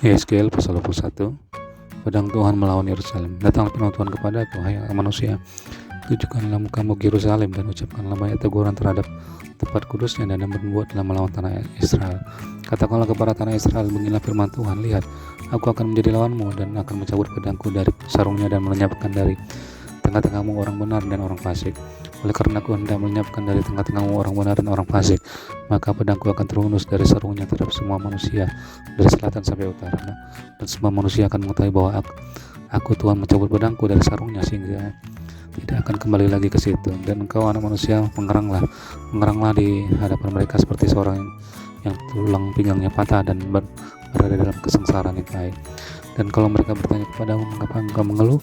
Yeskel pasal 21. Pedang Tuhan melawan Yerusalem. Datanglah firman Tuhan kepadaku, hai manusia, tujukanlah mukamu ke Yerusalem dan ucapkanlah banyak teguran terhadap tempat kudusnya dan berbuatlah melawan tanah Israel. Katakanlah kepada tanah Israel, beginilah firman Tuhan, lihat, aku akan menjadi lawanmu dan akan mencabut pedangku dari sarungnya dan melenyapkan dari tengah-tengahmu orang benar dan orang fasik. Oleh karena aku hendak melenyapkan dari tengah-tengahmu orang benar dan orang fasik, maka pedangku akan terhunus dari sarungnya terhadap semua manusia dari selatan sampai utara, dan semua manusia akan mengetahui bahwa aku Tuhan mencabut pedangku dari sarungnya sehingga tidak akan kembali lagi ke situ. Dan engkau anak manusia, mengeranglah di hadapan mereka seperti seorang yang tulang pinggangnya patah dan berada dalam kesengsaraan yang baik. Dan kalau mereka bertanya kepadamu, mengapa engkau mengeluh?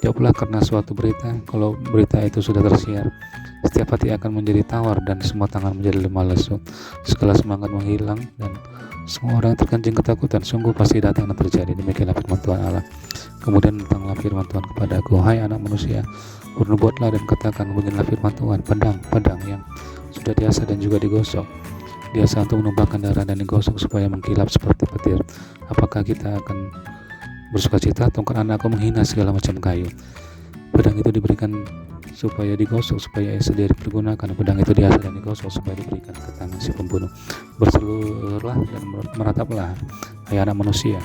Jawablah, karena suatu berita, kalau berita itu sudah tersiar, setiap hati akan menjadi tawar dan semua tangan menjadi lemah lesu, segala semangat menghilang dan semua orang terkencing ketakutan. Sungguh pasti datang dan terjadi. Demikianlah firman Tuhan Allah. Kemudian datanglah firman Tuhan kepadaku, hai anak manusia, bernubuatlah dan katakan, beginilah firman Tuhan, pedang yang sudah diasah dan juga digosok, diasah untuk menumpahkan darah dan digosok supaya mengkilap seperti petir. Apakah kita akan bersukacita atau karena aku menghina segala macam kayu? Pedang itu diberikan supaya digosok, supaya sendiri dipergunakan. Pedang itu diasah dan digosok supaya diberikan ke tangan si pembunuh. Berseluruhlah dan merataplah, hai anak manusia,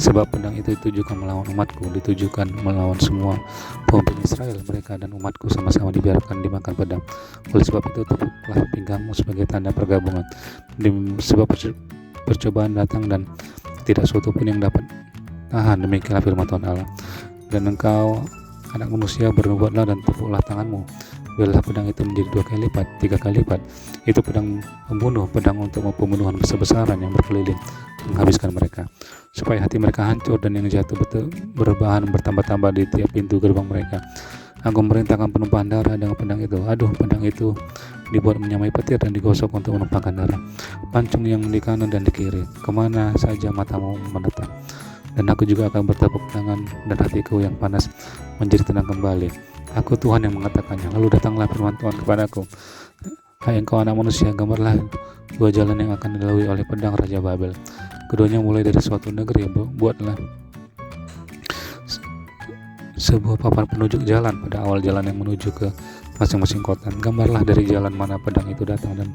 sebab pedang itu ditujukan melawan umatku, ditujukan melawan semua pemimpin Israel. Mereka dan umatku sama-sama dibiarkan dimakan pedang. Oleh sebab itu tepuklah pinggangmu sebagai tanda pergabungan, sebab percobaan datang dan tidak suatu pun yang dapat tahan. Demikianlah firman Tuhan Allah. Dan engkau anak manusia, bernubuatlah dan tepuklah tanganmu, biarlah pedang itu menjadi 2 kali lipat, 3 kali lipat. Itu pedang pembunuh, pedang untuk pembunuhan besar-besaran yang berkeliling menghabiskan mereka, supaya hati mereka hancur dan yang jatuh berbahan bertambah-tambah di tiap pintu gerbang mereka. Aku memerintahkan penumpahan darah dengan pedang itu. Aduh, pedang itu dibuat menyamai petir dan digosok untuk menumpahkan darah. Pancung yang di kanan dan di kiri, kemana saja matamu menatap. Dan aku juga akan bertepuk tangan dan hatiku yang panas menjadi tenang kembali. Aku Tuhan yang mengatakannya. Lalu datanglah firman Tuhan kepadaku, hai engkau anak manusia, gambarlah 2 jalan yang akan dilalui oleh pedang Raja Babel. Keduanya mulai dari suatu negeri. Buatlah sebuah papan penunjuk jalan pada awal jalan yang menuju ke masing-masing kota. Gambarlah dari jalan mana pedang itu datang dan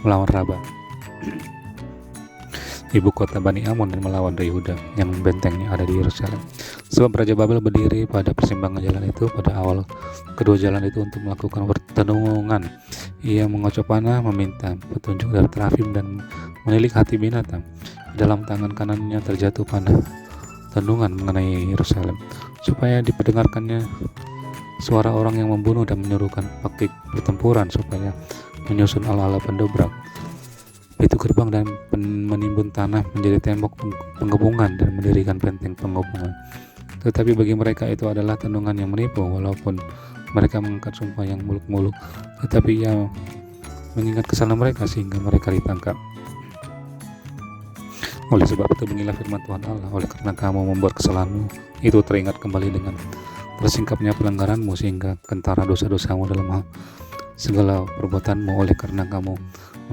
melawan Raba, ibu kota Bani Amon, dan melawan Yehuda yang bentengnya ada di Yerusalem. Sebab Raja Babel berdiri pada persimpangan jalan itu pada awal kedua jalan itu untuk melakukan pertenungan. Ia mengocok panah meminta petunjuk dari terafim dan menilik hati binatang. Dalam tangan kanannya terjatuh panah tenungan mengenai Yerusalem, supaya diperdengarkannya suara orang yang membunuh dan menyuruhkan taktik pertempuran, supaya menyusun ala-ala pendobrak pintu gerbang dan menimbun tanah menjadi tembok penggabungan dan mendirikan benteng penggabungan. Tetapi bagi mereka itu adalah tenungan yang menipu, walaupun mereka mengangkat sumpah yang muluk-muluk, tetapi ia mengingat kesalahan mereka sehingga mereka ditangkap. Oleh sebab itu beginilah firman Tuhan Allah, oleh karena kamu membuat kesalahanmu itu teringat kembali dengan tersingkapnya pelanggaranmu, sehingga kentara dosa-dosamu dalam segala perbuatanmu, oleh karena kamu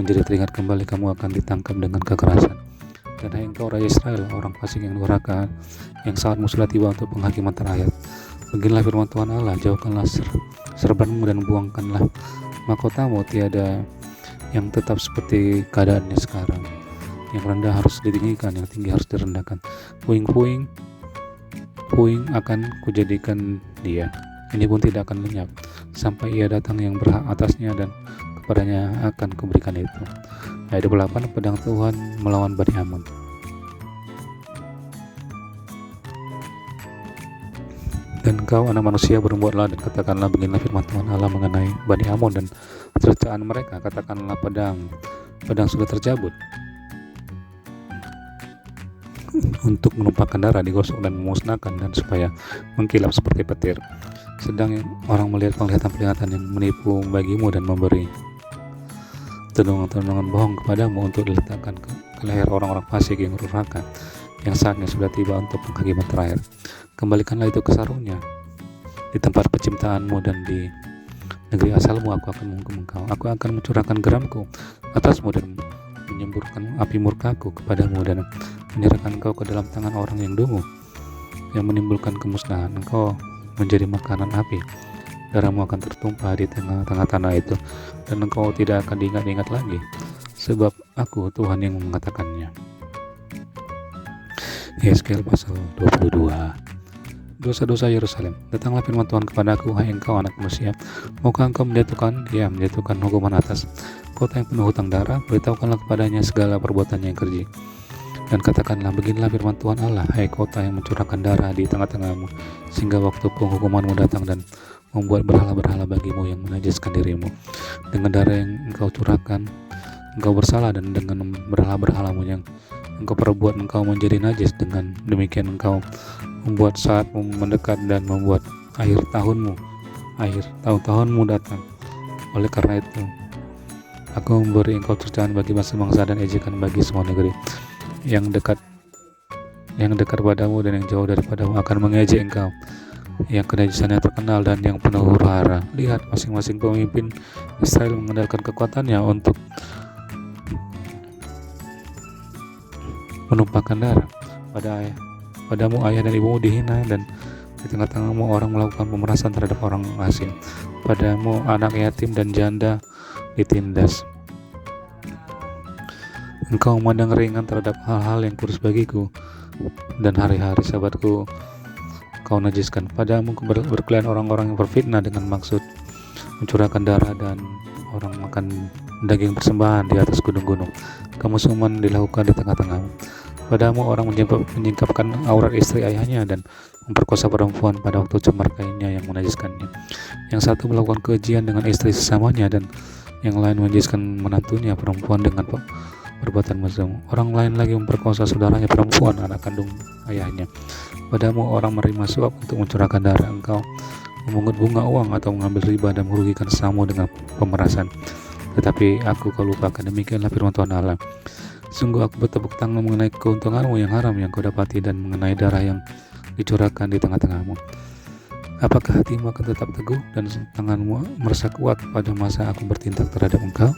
menjadi teringat kembali, kamu akan ditangkap dengan kekerasan. Dan hai engkau Raja Israel, orang fasik yang durhaka, yang saatmu sudah tiba untuk penghakiman terakhir. Beginilah firman Tuhan Allah, jauhkanlah serbanmu dan buangkanlah mahkotamu. Tiada yang tetap seperti keadaannya sekarang. Yang rendah harus ditinggikan, yang tinggi harus direndahkan. Puing akan kujadikan dia, ini pun tidak akan lenyap sampai ia datang yang berhak atasnya, dan kepadanya akan kuberikan itu. Ayat 28, pedang Tuhan melawan Bani Amon. Dan engkau anak manusia, berbuatlah dan katakanlah, beginilah firman Tuhan Allah mengenai Bani Amon dan cercaan mereka. Katakanlah, pedang sudah tercabut untuk menumpahkan darah, digosok dan memusnahkan, dan supaya mengkilap seperti petir. Sedang orang melihat penglihatan-penglihatan yang menipu bagimu dan memberi tenungan-tenungan bohong kepadamu untuk diletakkan ke leher orang-orang fasik yang durhaka, yang saatnya sudah tiba untuk penghakiman terakhir. Kembalikanlah itu ke sarungnya di tempat penciptaanmu, dan di negeri asalmu aku akan menghukum engkau. Aku akan mencurahkan geramku atasmu dan menyemburkan api murkaku kepadamu, dan menyerahkan engkau ke dalam tangan orang yang dungu, yang menimbulkan kemusnahan. Engkau menjadi makanan api, darahmu akan tertumpah di tengah-tengah tanah itu, dan engkau tidak akan diingat-ingat lagi, sebab aku Tuhan yang mengatakannya. Yeskel pasal 22. Dosa-dosa Yerusalem. Datanglah firman Tuhan kepadaku, hai engkau anak manusia, maukah engkau menjatuhkan hukuman atas kota yang penuh hutang darah? Beritahukanlah kepadanya segala perbuatannya yang keji, dan katakanlah, beginilah firman Tuhan Allah, hai kota yang mencurahkan darah di tengah-tengahmu, sehingga waktu penghukumanmu datang dan membuat berhala-berhala bagimu yang menajiskan dirimu. Dengan darah yang engkau curahkan, engkau bersalah, dan dengan berhala-berhalamu yang engkau perbuat, engkau menjadi najis. Dengan demikian engkau membuat saatmu mendekat dan membuat akhir tahun-tahunmu datang. Oleh karena itu, aku memberi engkau cercaan bagi bangsa-bangsa dan ejekan bagi semua negeri. Yang dekat padamu dan yang jauh daripadamu akan mengejek engkau, yang kenajisannya terkenal dan yang penuh huru-hara. Lihat, masing-masing pemimpin Israel mengandalkan kekuatannya untuk menumpahkan darah. Padamu ayah dan ibumu dihina, dan di tengah-tengahmu orang melakukan pemerasan terhadap orang asing. Padamu anak yatim dan janda ditindas. Engkau memandang ringan terhadap hal-hal yang kudus bagiku, dan hari-hari sabatku kau najiskan. Padamu berkeliaran orang-orang yang berfitnah dengan maksud mencurahkan darah, dan orang makan daging persembahan di atas gunung-gunung. Kemusuhan dilakukan di tengah-tengahmu. Padamu orang menyingkapkan aurat istri ayahnya dan memperkosa perempuan pada waktu cemar kainnya yang menajiskannya. Yang satu melakukan kejian dengan istri sesamanya, dan yang lain menajiskan menantunya perempuan dengan perbuatan mesum. Orang lain lagi memperkosa saudaranya perempuan, anak kandung ayahnya. Padamu orang menerima suap untuk mencurahkan darah. Engkau memungut bunga uang atau mengambil riba dan merugikan sesamamu dengan pemerasan. Tetapi aku kau lupakan. Demikianlah firman Tuhan Allah. Sungguh aku bertepuk tangan mengenai keuntunganmu yang haram yang kau dapati, dan mengenai darah yang dicurahkan di tengah-tengahmu. Apakah hatimu akan tetap teguh dan tanganmu merasa kuat pada masa aku bertindak terhadap engkau?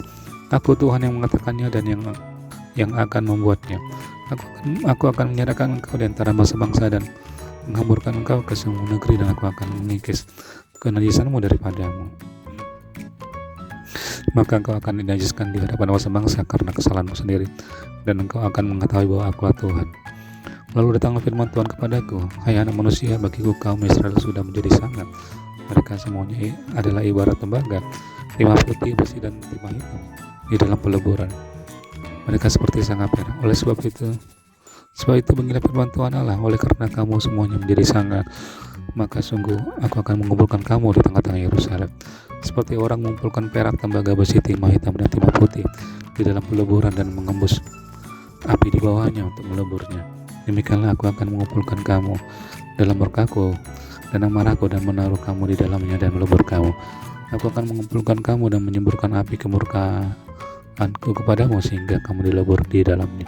Aku Tuhan yang mengatakannya dan yang akan membuatnya. Aku akan menyerahkan engkau di antara bangsa-bangsa dan menghamburkan engkau ke semua negeri, dan aku akan mengikis kenajisanmu daripadamu. Maka engkau akan dinajiskan di hadapan bangsa-bangsa karena kesalahanmu sendiri, dan engkau akan mengetahui bahwa akulah Tuhan. Lalu datanglah firman Tuhan kepadaku, hai anak manusia, bagiku kaum Israel sudah menjadi sangat. Mereka semuanya adalah ibarat tembaga, timah putih, besi, dan timah hitam di dalam peleburan. Mereka seperti sang api. Oleh sebab itu beginilah firman Tuhan Allah, oleh karena kamu semuanya menjadi sangat, maka sungguh aku akan mengumpulkan kamu di tengah-tengah Yerusalem, seperti orang mengumpulkan perak, tembaga, besi, timah hitam, dan timah putih di dalam peleburan, dan mengembus api di bawahnya untuk meleburnya. Demikianlah aku akan mengumpulkan kamu dalam murkaku dan amarahku, dan menaruh kamu di dalamnya dan melebur kamu. Aku akan mengumpulkan kamu dan menyemburkan api kemurkaanku kepadamu, sehingga kamu dilebur di dalamnya.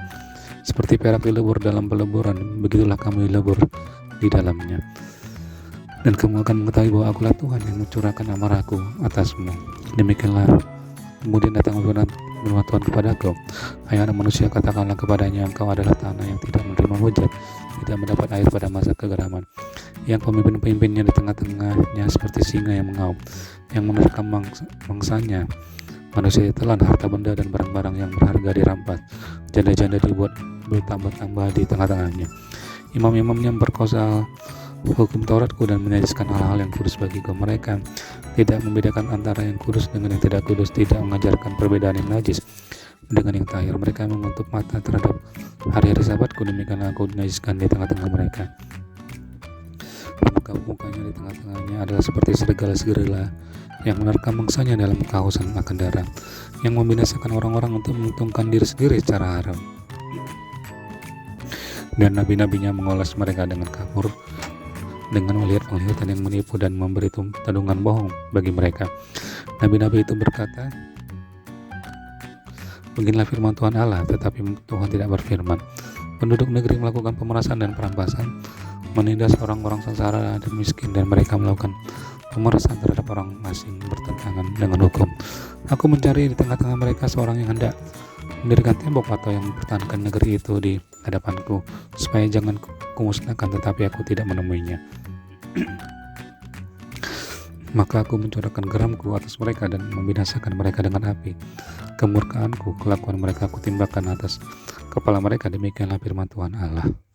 Seperti perak dilebur dalam peleburan, begitulah kamu dilebur di dalamnya. Dan kamu akan mengetahui bahwa akulah Tuhan yang mencurahkan amarahku atasmu. Demikianlah kemudian datang firman Tuhan kepadaku, hai anak manusia, katakanlah kepadanya, engkau adalah tanah yang tidak menerima hujan, tidak mendapat air pada masa kegeraman, yang pemimpin-pemimpinnya di tengah-tengahnya seperti singa yang mengaum, yang menerkam mangsanya. Manusia ditelan, harta benda dan barang-barang yang berharga dirampas, janda-janda dibuat bertambah-tambah di tengah-tengahnya. Imam-imamnya memperkosa hukum Tauratku dan menajiskan hal-hal yang kudus bagiku. Mereka tidak membedakan antara yang kudus dengan yang tidak kudus, tidak mengajarkan perbedaan yang najis dengan yang tahir. Mereka mengutuk mata terhadap hari-hari sabatku, demikianlah aku dinajiskan di tengah-tengah mereka. Mukanya di tengah-tengahnya adalah seperti serigala-serigala yang menerkam mangsanya dalam kehausan akan darah, yang membinasakan orang-orang untuk menguntungkan diri sendiri secara haram. Dan nabi-nabinya mengolas mereka dengan kabur, dengan melihat penglihatan yang menipu dan memberi tandungan bohong bagi mereka. Nabi-nabi itu berkata, beginilah firman Tuhan Allah, tetapi Tuhan tidak berfirman. Penduduk negeri melakukan pemerasan dan perampasan, menindas orang-orang sengsara dan miskin, dan mereka melakukan pemerasan terhadap orang asing bertentangan dengan hukum. Aku mencari di tengah-tengah mereka seorang yang hendak mendirikan tembok atau yang mempertahankan negeri itu di hadapanku, supaya jangan kumusnahkan, tetapi aku tidak menemuinya. Maka aku mencurahkan geramku atas mereka dan membinasakan mereka dengan api. Kemurkaanku, kelakuan mereka aku timbahkan atas kepala mereka. Demikianlah firman Tuhan Allah.